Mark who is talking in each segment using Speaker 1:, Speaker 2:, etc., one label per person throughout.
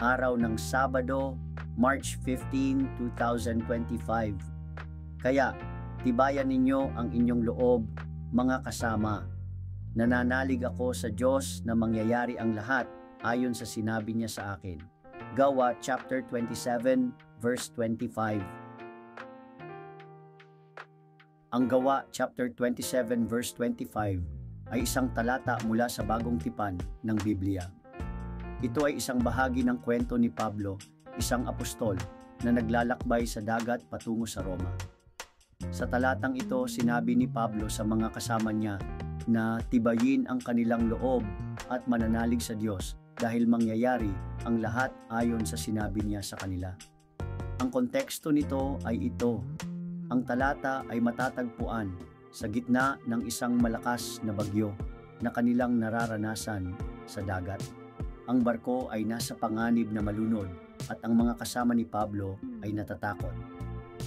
Speaker 1: araw ng Sabado, March 15, 2025. Kaya, tibayan ninyo ang inyong loob, mga kasama. Nananalig ako sa Diyos na mangyayari ang lahat ayon sa sinabi niya sa akin. Gawa chapter 27 verse 25. Ang Gawa chapter 27 verse 25 ay isang talata mula sa Bagong Tipan ng Biblia. Ito ay isang bahagi ng kwento ni Pablo, isang apostol na naglalakbay sa dagat patungo sa Roma. Sa talatang ito, sinabi ni Pablo sa mga kasama niya na tibayin ang kanilang loob at mananalig sa Diyos dahil mangyayari ang lahat ayon sa sinabi niya sa kanila. Ang konteksto nito ay ito. Ang talata ay matatagpuan sa gitna ng isang malakas na bagyo na kanilang nararanasan sa dagat. Ang barko ay nasa panganib na malunod at ang mga kasama ni Pablo ay natatakot.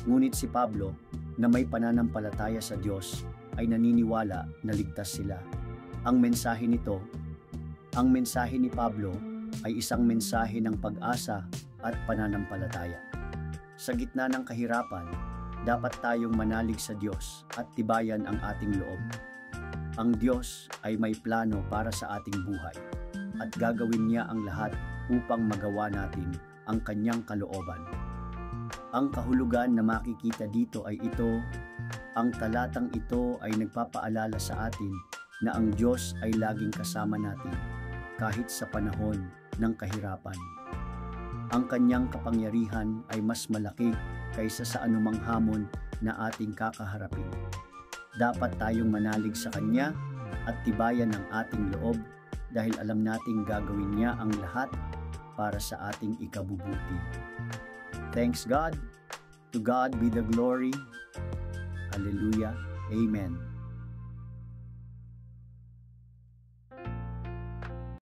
Speaker 1: Ngunit si Pablo, na may pananampalataya sa Diyos, ay naniniwala na ligtas sila. Ang mensahe ni Pablo ay isang mensahe ng pag-asa at pananampalataya. Sa gitna ng kahirapan, dapat tayong manalig sa Diyos at tibayan ang ating loob. Ang Diyos ay may plano para sa ating buhay at gagawin niya ang lahat upang magawa natin ang kanyang kalooban. Ang kahulugan na makikita dito ay ito. Ang talatang ito ay nagpapaalala sa atin na ang Diyos ay laging kasama natin kahit sa panahon ng kahirapan. Ang kanyang kapangyarihan ay mas malaki kaysa sa anumang hamon na ating kakaharapin. Dapat tayong manalig sa Kanya at tibayan ang ating loob dahil alam nating gagawin niya ang lahat para sa ating ikabubuti. Thanks God. To God be the glory. Hallelujah. Amen.